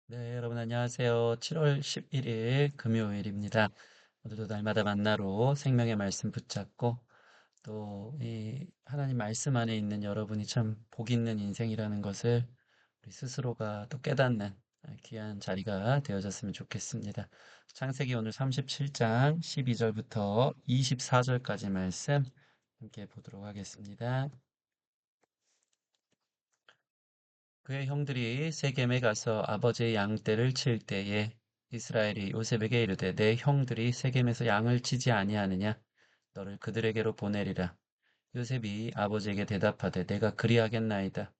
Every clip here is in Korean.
네, 여러분 안녕하세요. 7월 11일 금요일입니다. 오늘도 날마다 만나로 생명의 말씀 붙잡고 또 이 하나님 말씀 안에 있는 여러분이 참 복 있는 인생이라는 것을 우리 스스로가 또 깨닫는 귀한 자리가 되어졌으면 좋겠습니다. 창세기 오늘 37장 12절부터 24절까지 말씀 함께 보도록 하겠습니다. 그의 형들이 세겜에 가서 아버지의 양떼를 칠 때에 이스라엘이 요셉에게 이르되 내 형들이 세겜에서 양을 치지 아니하느냐 너를 그들에게로 보내리라. 요셉이 아버지에게 대답하되 내가 그리하겠나이다.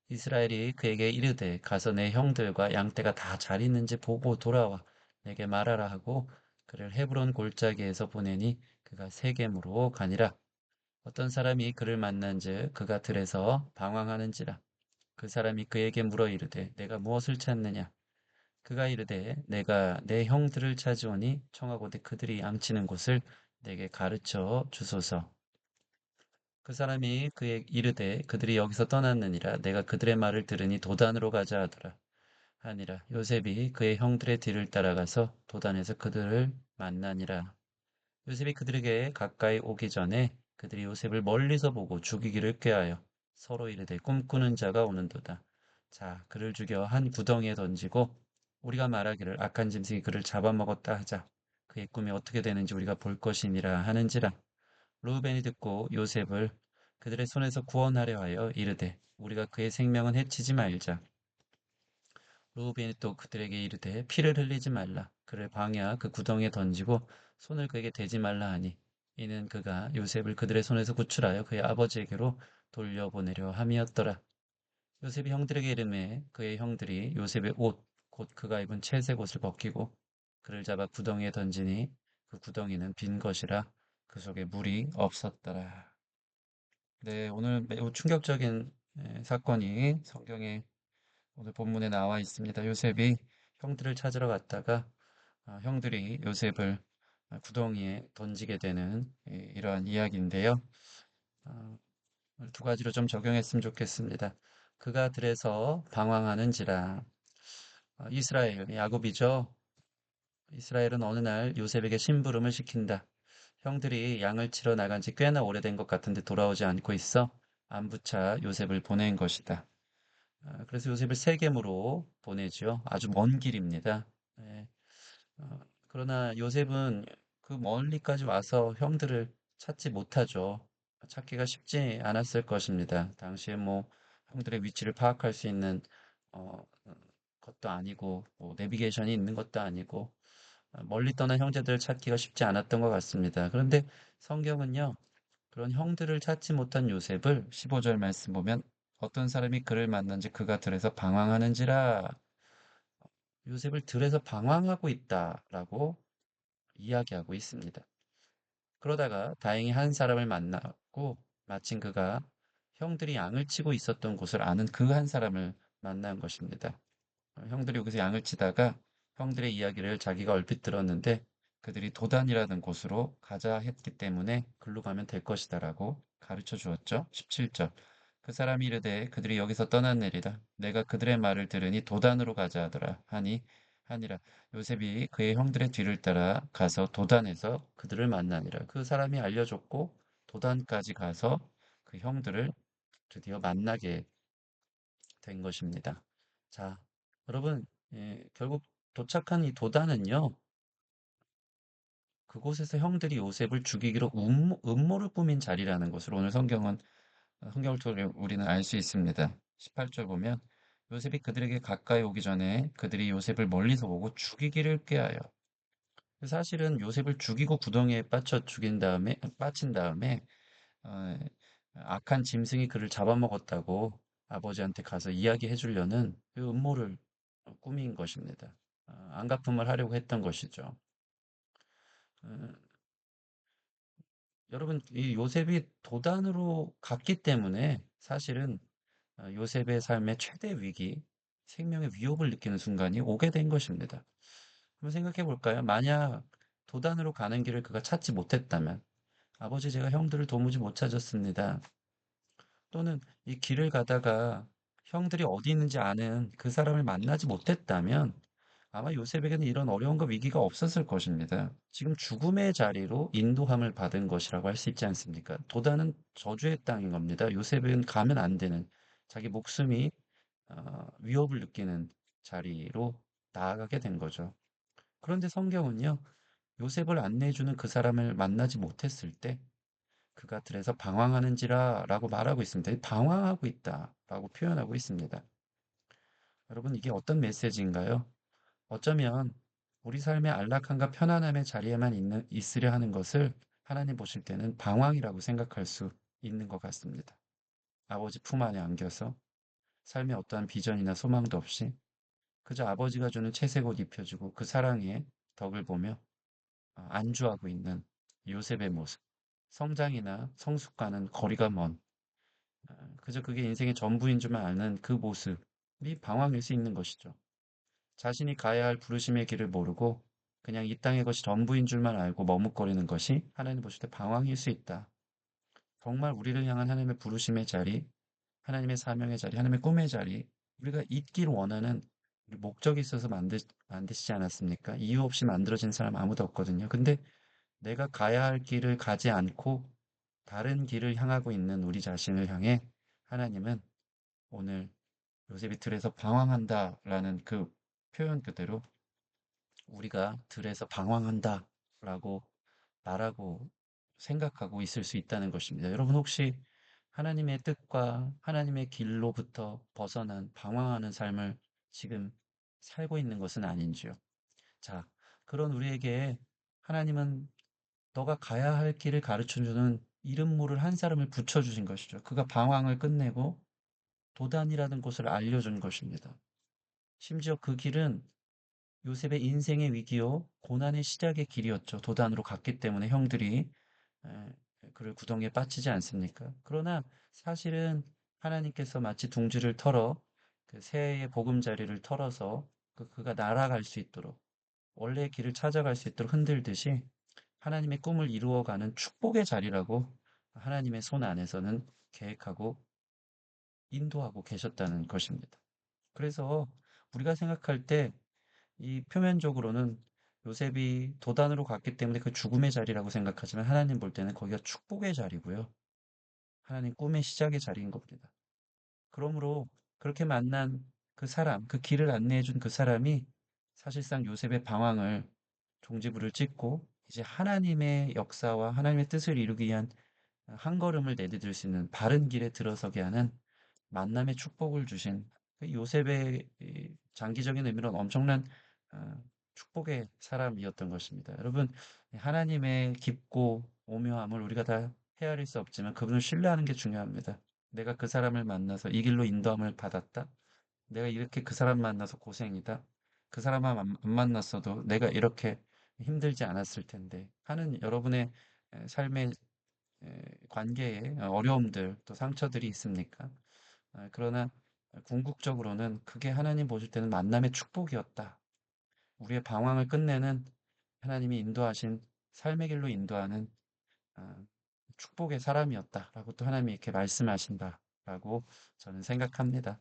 이스라엘이 그에게 이르되 가서 내 형들과 양떼가 다 잘 있는지 보고 돌아와 내게 말하라 하고 그를 헤브론 골짜기에서 보내니 그가 세겜으로 가니라. 어떤 사람이 그를 만난즉 그가 들에서 방황하는지라. 그 사람이 그에게 물어 이르되 내가 무엇을 찾느냐? 그가 이르되 내가 내 형들을 찾으오니 청하고대 그들이 양치는 곳을 내게 가르쳐 주소서. 그 사람이 그에게 이르되 그들이 여기서 떠났느니라 내가 그들의 말을 들으니 도단으로 가자 하더라. 하니라 요셉이 그의 형들의 뒤를 따라가서 도단에서 그들을 만나니라. 요셉이 그들에게 가까이 오기 전에 그들이 요셉을 멀리서 보고 죽이기를 꾀하여 서로 이르되 꿈꾸는 자가 오는도다. 자, 그를 죽여 한 구덩이에 던지고 우리가 말하기를 악한 짐승이 그를 잡아먹었다 하자. 그의 꿈이 어떻게 되는지 우리가 볼 것이니라 하는지라. 루벤이 듣고 요셉을 그들의 손에서 구원하려 하여 이르되 우리가 그의 생명은 해치지 말자. 루벤이 또 그들에게 이르되 피를 흘리지 말라. 그를 방야 그 구덩이에 던지고 손을 그에게 대지 말라 하니 이는 그가 요셉을 그들의 손에서 구출하여 그의 아버지에게로 돌려보내려 함이었더라. 요셉이 형들에게 이르매 그의 형들이 요셉의 옷 곧 그가 입은 채색 옷을 벗기고 그를 잡아 구덩이에 던지니 그 구덩이는 빈 것이라 그 속에 물이 없었더라. 네, 오늘 매우 충격적인 사건이 성경에 오늘 본문에 나와 있습니다. 요셉이 형들을 찾으러 갔다가 형들이 요셉을 구덩이에 던지게 되는 이러한 이야기인데요. 어, 두 가지로 좀 적용했으면 좋겠습니다. 그가 들에서 방황하는지라. 이스라엘, 야곱이죠. 이스라엘은 어느 날 요셉에게 심부름을 시킨다. 형들이 양을 치러 나간 지 꽤나 오래된 것 같은데 돌아오지 않고 있어 안부차 요셉을 보낸 것이다. 그래서 요셉을 세겜으로 보내죠. 아주 먼 길입니다. 네. 그러나 요셉은 그 멀리까지 와서 형들을 찾지 못하죠. 찾기가 쉽지 않았을 것입니다. 당시에 뭐 형들의 위치를 파악할 수 있는 어, 것도 아니고 뭐 내비게이션이 있는 것도 아니고 멀리 떠난 형제들을 찾기가 쉽지 않았던 것 같습니다. 그런데 성경은요. 그런 형들을 찾지 못한 요셉을 15절 말씀 보면 어떤 사람이 그를 만난지 그가 들에서 방황하는지라 요셉을 들에서 방황하고 있다라고 이야기하고 있습니다. 그러다가 다행히 한 사람을 만났고 마침 그가 형들이 양을 치고 있었던 곳을 아는 그 한 사람을 만난 것입니다. 형들이 여기서 양을 치다가 형들의 이야기를 자기가 얼핏 들었는데 그들이 도단이라는 곳으로 가자 했기 때문에 글로 가면 될 것이다라고 가르쳐 주었죠. 17절. 그 사람이 이르되 그들이 여기서 떠났느리라. 내가 그들의 말을 들으니 도단으로 가자 하더라. 하니라. 요셉이 그의 형들의 뒤를 따라 가서 도단에서 그들을 만나니라. 그 사람이 알려줬고 도단까지 가서 그 형들을 드디어 만나게 된 것입니다. 자, 여러분, 결국 도착한 이 도단은요, 그곳에서 형들이 요셉을 죽이기로 음모를 꾸민 자리라는 것을 오늘 성경을 통해 우리는 알 수 있습니다. 18절 보면 요셉이 그들에게 가까이 오기 전에 그들이 요셉을 멀리서 보고 죽이기를 꾀하여 사실은 요셉을 죽이고 구덩이에 빠친 다음에 어, 악한 짐승이 그를 잡아먹었다고 아버지한테 가서 이야기해 주려는 그 음모를 꾸민 것입니다. 안갚음을 하려고 했던 것이죠. 어, 여러분, 이 요셉이 도단으로 갔기 때문에 사실은 요셉의 삶의 최대 위기, 생명의 위협을 느끼는 순간이 오게 된 것입니다. 한번 생각해 볼까요? 만약 도단으로 가는 길을 그가 찾지 못했다면, 아버지 제가 형들을 도무지 못 찾았습니다. 또는 이 길을 가다가 형들이 어디 있는지 아는 그 사람을 만나지 못했다면 아마 요셉에게는 이런 어려움과 위기가 없었을 것입니다. 지금 죽음의 자리로 인도함을 받은 것이라고 할 수 있지 않습니까? 도단은 저주의 땅인 겁니다. 요셉은 가면 안 되는 자기 목숨이 위협을 느끼는 자리로 나아가게 된 거죠. 그런데 성경은요, 요셉을 안내해주는 그 사람을 만나지 못했을 때 그가 들에서 방황하는지라 라고 말하고 있습니다. 방황하고 있다 라고 표현하고 있습니다. 여러분, 이게 어떤 메시지인가요? 어쩌면 우리 삶의 안락함과 편안함의 자리에만 있으려 하는 것을 하나님 보실 때는 방황이라고 생각할 수 있는 것 같습니다. 아버지 품 안에 안겨서 삶에 어떠한 비전이나 소망도 없이 그저 아버지가 주는 채색 옷 입혀주고 그 사랑의 덕을 보며 안주하고 있는 요셉의 모습. 성장이나 성숙과는 거리가 먼 그저 그게 인생의 전부인 줄만 아는 그 모습이 방황일 수 있는 것이죠. 자신이 가야 할 부르심의 길을 모르고 그냥 이 땅의 것이 전부인 줄만 알고 머뭇거리는 것이 하나님 보실 때 방황일 수 있다. 정말 우리를 향한 하나님의 부르심의 자리, 하나님의 사명의 자리, 하나님의 꿈의 자리, 우리가 있길 원하는 우리 목적이 있어서 만드시지 않았습니까? 이유 없이 만들어진 사람 아무도 없거든요. 근데 내가 가야 할 길을 가지 않고 다른 길을 향하고 있는 우리 자신을 향해 하나님은 오늘 요셉이 들에서 방황한다라는 그 표현 그대로 우리가 들에서 방황한다라고 말하고 생각하고 있을 수 있다는 것입니다. 여러분 혹시 하나님의 뜻과 하나님의 길로부터 벗어난 방황하는 삶을 지금 살고 있는 것은 아닌지요? 자, 그런 우리에게 하나님은 너가 가야 할 길을 가르쳐 주는 이름 모를 한 사람을 붙여주신 것이죠. 그가 방황을 끝내고 도단이라는 곳을 알려준 것입니다. 심지어 그 길은 요셉의 인생의 위기요, 고난의 시작의 길이었죠. 도단으로 갔기 때문에 형들이 에, 그를 구덩이에 빠지지 않습니까? 그러나 사실은 하나님께서 마치 둥지를 털어 그 새의 보금자리를 털어서 그가 날아갈 수 있도록 원래의 길을 찾아갈 수 있도록 흔들듯이 하나님의 꿈을 이루어가는 축복의 자리라고 하나님의 손 안에서는 계획하고 인도하고 계셨다는 것입니다. 그래서 우리가 생각할 때 이 표면적으로는 요셉이 도단으로 갔기 때문에 그 죽음의 자리라고 생각하지만 하나님 볼 때는 거기가 축복의 자리고요. 하나님 꿈의 시작의 자리인 겁니다. 그러므로 그렇게 만난 그 사람, 그 길을 안내해 준 그 사람이 사실상 요셉의 방황을 종지부를 찍고 이제 하나님의 역사와 하나님의 뜻을 이루기 위한 한 걸음을 내디딜 수 있는 바른 길에 들어서게 하는 만남의 축복을 주신 그 요셉의 이 장기적인 의미로는 엄청난 어, 축복의 사람이었던 것입니다. 여러분, 하나님의 깊고 오묘함을 우리가 다 헤아릴 수 없지만 그분을 신뢰하는 게 중요합니다. 내가 그 사람을 만나서 이 길로 인도함을 받았다. 내가 이렇게 그 사람 만나서 고생이다. 그 사람만 안 만났어도 내가 이렇게 힘들지 않았을 텐데 하는 여러분의 삶의 관계에 어려움들 또 상처들이 있습니까? 그러나 궁극적으로는 그게 하나님 보실 때는 만남의 축복이었다. 우리의 방황을 끝내는 하나님이 인도하신 삶의 길로 인도하는 아, 축복의 사람이었다라고 또 하나님이 이렇게 말씀하신다라고 저는 생각합니다.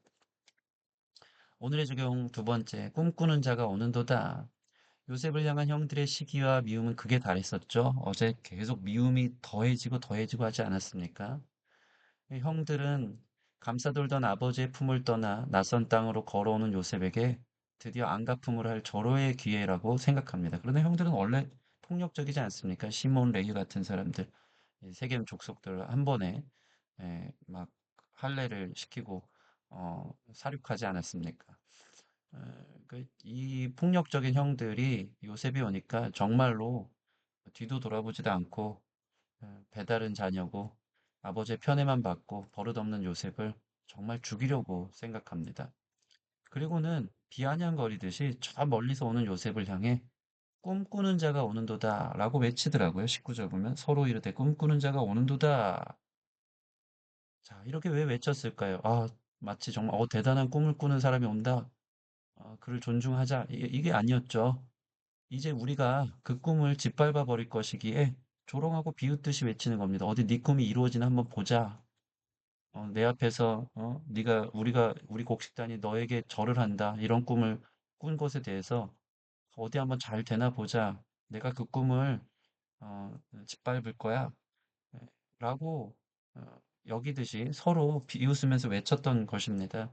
오늘의 적용 두 번째, 꿈꾸는 자가 오는도다. 요셉을 향한 형들의 시기와 미움은 극에 달했었죠. 어제 계속 미움이 더해지고 더해지고 하지 않았습니까? 형들은 감싸돌던 아버지의 품을 떠나 낯선 땅으로 걸어오는 요셉에게 드디어 안가품을 할 절호의 기회라고 생각합니다. 그런데 형들은 원래 폭력적이지 않습니까? 시몬 레위 같은 사람들, 세겜 족속들 한 번에 막 할례를 시키고 사륙하지 않았습니까? 이 폭력적인 형들이 요셉이 오니까 정말로 뒤도 돌아보지도 않고 배다른 자녀고 아버지의 편애만 받고 버릇없는 요셉을 정말 죽이려고 생각합니다. 그리고는 비아냥거리듯이 저 멀리서 오는 요셉을 향해 꿈꾸는 자가 오는도다 라고 외치더라고요. 19절 보면 서로 이르되 꿈꾸는 자가 오는도다. 자, 이렇게 왜 외쳤을까요? 마치 정말 대단한 꿈을 꾸는 사람이 온다. 그를 존중하자. 이게 아니었죠. 이제 우리가 그 꿈을 짓밟아 버릴 것이기에 조롱하고 비웃듯이 외치는 겁니다. 어디 네 꿈이 이루어지나 한번 보자. 내 앞에서 우리 곡식단이 너에게 절을 한다. 이런 꿈을 꾼 것에 대해서 어디 한번 잘 되나 보자. 내가 그 꿈을 짓밟을 거야. 예, 라고 여기듯이 서로 비웃으면서 외쳤던 것입니다.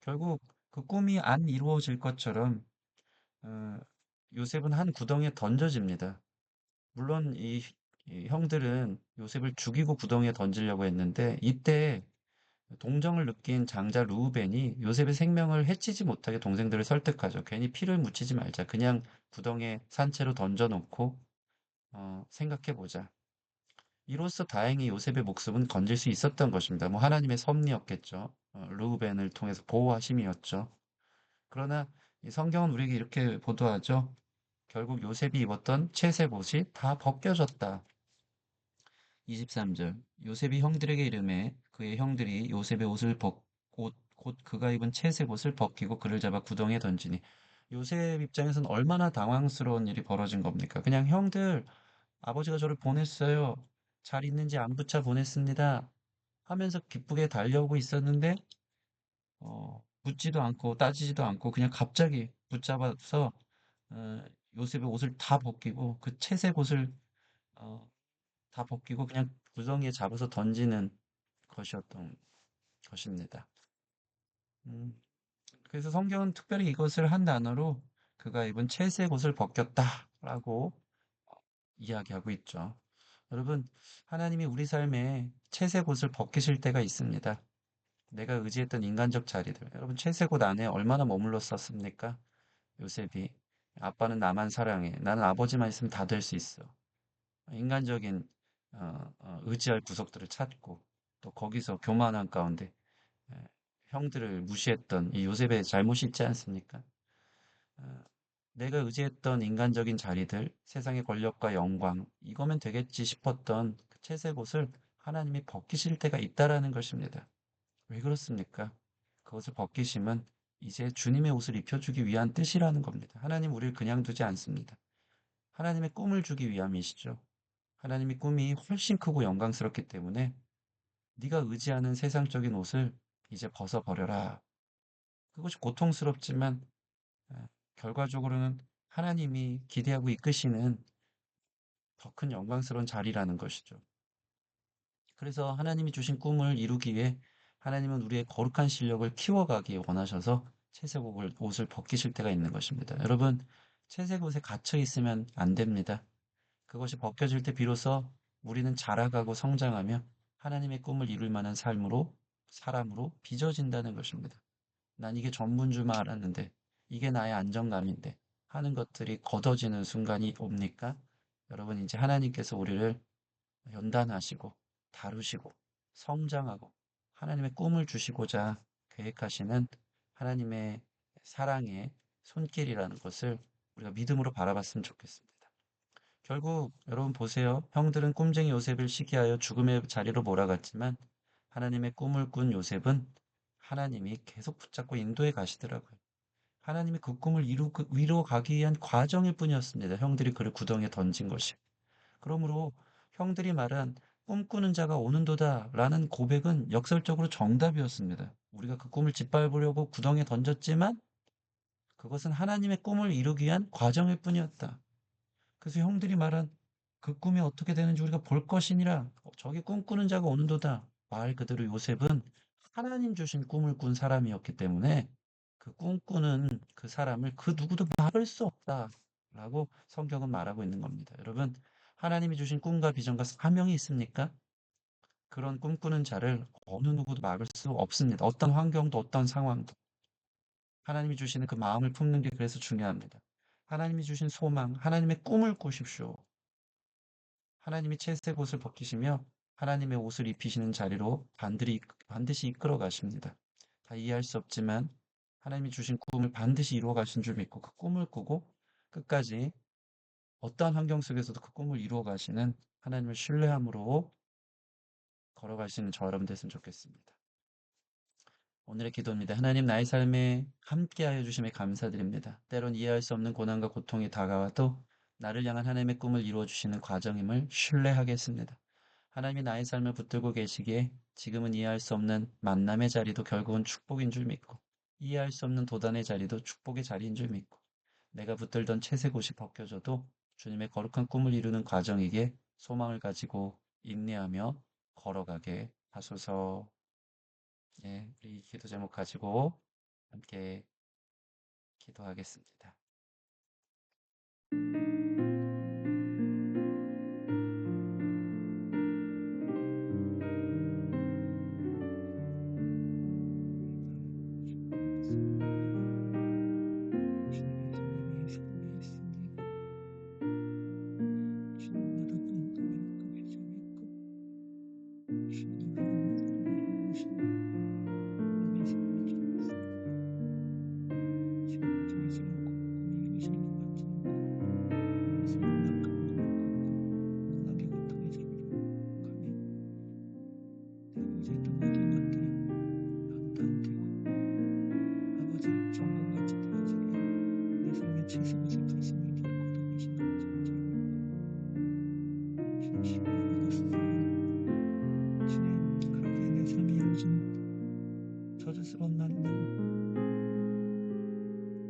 결국 그 꿈이 안 이루어질 것처럼 어, 요셉은 한 구덩이에 던져집니다. 물론 이 형들은 요셉을 죽이고 구덩이에 던지려고 했는데 이때 동정을 느낀 장자 루우벤이 요셉의 생명을 해치지 못하게 동생들을 설득하죠. 괜히 피를 묻히지 말자. 그냥 구덩이에 산채로 던져놓고 생각해보자. 이로써 다행히 요셉의 목숨은 건질 수 있었던 것입니다. 뭐 하나님의 섭리였겠죠. 루우벤을 통해서 보호하심이었죠. 그러나 이 성경은 우리에게 이렇게 보도하죠. 결국 요셉이 입었던 채색 옷이 다 벗겨졌다. 23절. 요셉이 형들에게 이르매 그의 형들이 요셉의 옷을 곧 그가 입은 채색 옷을 벗기고 그를 잡아 구덩이에 던지니 요셉 입장에서는 얼마나 당황스러운 일이 벌어진 겁니까? 그냥 형들 아버지가 저를 보냈어요. 잘 있는지 안부차 보냈습니다. 하면서 기쁘게 달려오고 있었는데 묻지도 않고 따지지도 않고 그냥 갑자기 붙잡아서 어, 요셉의 옷을 다 벗기고 그 채색 옷을 어, 다 벗기고 그냥 구덩이에 잡아서 던지는 것이었던 것입니다. 음, 그래서 성경은 특별히 이것을 한 단어로 그가 입은 채색 옷을 벗겼다라고 이야기하고 있죠. 여러분, 하나님이 우리 삶에 채색 옷을 벗기실 때가 있습니다. 내가 의지했던 인간적 자리들. 여러분, 채색 옷 안에 얼마나 머물렀었습니까? 요셉이. 아빠는 나만 사랑해. 나는 아버지만 있으면 다 될 수 있어. 인간적인 의지할 구석들을 찾고 또 거기서 교만한 가운데 에, 형들을 무시했던 이 요셉의 잘못이 있지 않습니까? 어, 내가 의지했던 인간적인 자리들, 세상의 권력과 영광, 이거면 되겠지 싶었던 그 채색 옷을 하나님이 벗기실 때가 있다라는 것입니다. 왜 그렇습니까? 그것을 벗기심은 이제 주님의 옷을 입혀주기 위한 뜻이라는 겁니다. 하나님 우리를 그냥 두지 않습니다. 하나님의 꿈을 주기 위함이시죠. 하나님의 꿈이 훨씬 크고 영광스럽기 때문에 네가 의지하는 세상적인 옷을 이제 벗어버려라. 그것이 고통스럽지만 결과적으로는 하나님이 기대하고 이끄시는 더 큰 영광스러운 자리라는 것이죠. 그래서 하나님이 주신 꿈을 이루기 위해 하나님은 우리의 거룩한 실력을 키워가기 원하셔서 채색 옷을 벗기실 때가 있는 것입니다. 여러분, 채색 옷에 갇혀 있으면 안 됩니다. 그것이 벗겨질 때 비로소 우리는 자라가고 성장하며 하나님의 꿈을 이룰 만한 사람으로 빚어진다는 것입니다. 난 이게 전부인 줄만 알았는데, 이게 나의 안정감인데, 하는 것들이 걷어지는 순간이 옵니까? 여러분, 이제 하나님께서 우리를 연단하시고, 다루시고, 성장하고, 하나님의 꿈을 주시고자 계획하시는 하나님의 사랑의 손길이라는 것을 우리가 믿음으로 바라봤으면 좋겠습니다. 결국 여러분 보세요. 형들은 꿈쟁이 요셉을 시기하여 죽음의 자리로 몰아갔지만 하나님의 꿈을 꾼 요셉은 하나님이 계속 붙잡고 인도해 가시더라고요. 하나님이 그 꿈을 이루어 가기 위한 과정일 뿐이었습니다. 형들이 그를 구덩이에 던진 것이. 그러므로 형들이 말한 꿈꾸는 자가 오는도다 라는 고백은 역설적으로 정답이었습니다. 우리가 그 꿈을 짓밟으려고 구덩이에 던졌지만 그것은 하나님의 꿈을 이루기 위한 과정일 뿐이었다. 그래서 형들이 말한 그 꿈이 어떻게 되는지 우리가 볼 것이니라. 저기 꿈꾸는 자가 오는도다. 말 그대로 요셉은 하나님 주신 꿈을 꾼 사람이었기 때문에 그 꿈꾸는 그 사람을 그 누구도 막을 수 없다. 라고 성경은 말하고 있는 겁니다. 여러분, 하나님이 주신 꿈과 비전과 사명이 있습니까? 그런 꿈꾸는 자를 어느 누구도 막을 수 없습니다. 어떤 환경도 어떤 상황도. 하나님이 주시는 그 마음을 품는 게 그래서 중요합니다. 하나님이 주신 소망, 하나님의 꿈을 꾸십시오. 하나님이 채색 옷을 벗기시며 하나님의 옷을 입히시는 자리로 반드시 이끌어 가십니다. 다 이해할 수 없지만 하나님이 주신 꿈을 반드시 이루어 가신 줄 믿고 그 꿈을 꾸고 끝까지 어떠한 환경 속에서도 그 꿈을 이루어 가시는 하나님을 신뢰함으로 걸어가시는 저 여러분 됐으면 좋겠습니다. 오늘의 기도입니다. 하나님 나의 삶에 함께하여 주심에 감사드립니다. 때론 이해할 수 없는 고난과 고통이 다가와도 나를 향한 하나님의 꿈을 이루어 주시는 과정임을 신뢰하겠습니다. 하나님이 나의 삶을 붙들고 계시기에 지금은 이해할 수 없는 만남의 자리도 결국은 축복인 줄 믿고, 이해할 수 없는 도단의 자리도 축복의 자리인 줄 믿고, 내가 붙들던 채색옷이 벗겨져도 주님의 거룩한 꿈을 이루는 과정이기에 소망을 가지고 인내하며 걸어가게 하소서. 예, 우리 기도 제목 가지고 함께 기도하겠습니다. 주님의 삶에 있습니다. 주님마다 감동이 있고 회점이 있고 주님으로 말씀을 오시는 주님의 삶을 주셨습니다. 지금까지 않고 꿈이 이루어지는 것 같지 않고 소망 감동이 있고 만나게 고통의 자리로 가면 내가 의지했던 모든 것들이 연단되고 아버지 정복같이 되어지기에 내 삶의 채색옷을 벗음을 기록고도 계신 아버지인 줄 믿고 주님 신뢰하며 갔습니다. 주님 그러기에 내 삶이 이루어지는 저주스러운 만남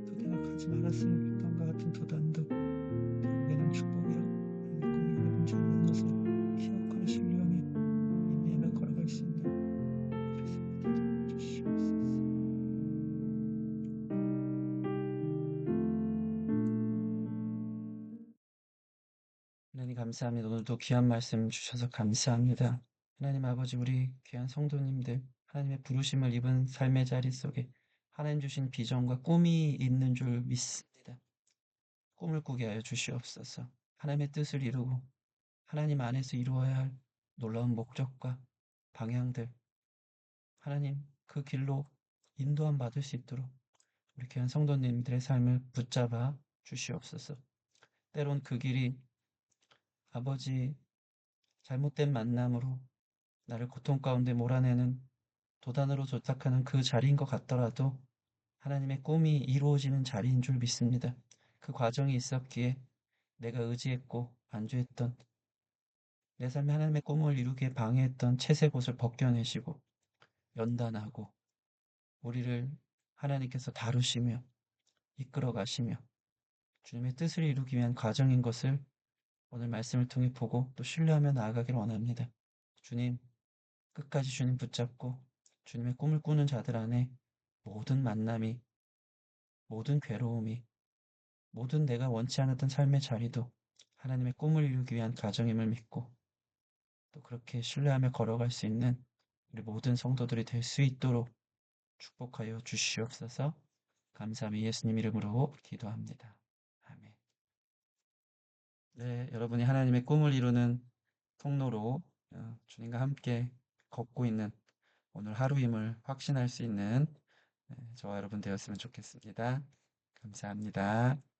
또 내가 가지 말았으면 했던과 같은 도단도 결국에는 축복이라 하나님의 꿈이 이루어진 자리라는 것을 기억하며 신뢰하며 인내하며 걸어갈 수 있는 우리 성도들 되게 해주시옵소서. 하나님 감사합니다. 오늘도 귀한 말씀 주셔서 감사합니다. 하나님 아버지 우리 귀한 성도님들 하나님의 부르심을 입은 삶의 자리 속에 하나님 주신 비전과 꿈이 있는 줄 믿습니다. 꿈을 꾸게 하여 주시옵소서. 하나님의 뜻을 이루고 하나님 안에서 이루어야 할 놀라운 목적과 방향들 하나님 그 길로 인도함 받을 수 있도록 우리 귀한 성도님들의 삶을 붙잡아 주시옵소서. 때론 그 길이 아버지 잘못된 만남으로 나를 고통 가운데 몰아내는 도단으로 도착하는 그 자리인 것 같더라도 하나님의 꿈이 이루어지는 자리인 줄 믿습니다. 그 과정이 있었기에 내가 의지했고 안주했던 내 삶에 하나님의 꿈을 이루기에 방해했던 채색 옷을 벗겨내시고 연단하고 우리를 하나님께서 다루시며 이끌어 가시며 주님의 뜻을 이루기 위한 과정인 것을 오늘 말씀을 통해 보고 또 신뢰하며 나아가길 원합니다. 주님, 끝까지 주님 붙잡고 주님의 꿈을 꾸는 자들 안에 모든 만남이, 모든 괴로움이, 모든 내가 원치 않았던 삶의 자리도 하나님의 꿈을 이루기 위한 과정임을 믿고 또 그렇게 신뢰하며 걸어갈 수 있는 우리 모든 성도들이 될 수 있도록 축복하여 주시옵소서. 감사함이 예수님 이름으로 기도합니다. 아멘. 네, 여러분이 하나님의 꿈을 이루는 통로로 주님과 함께 걷고 있는 오늘 하루임을 확신할 수 있는 저와 여러분 되었으면 좋겠습니다. 감사합니다.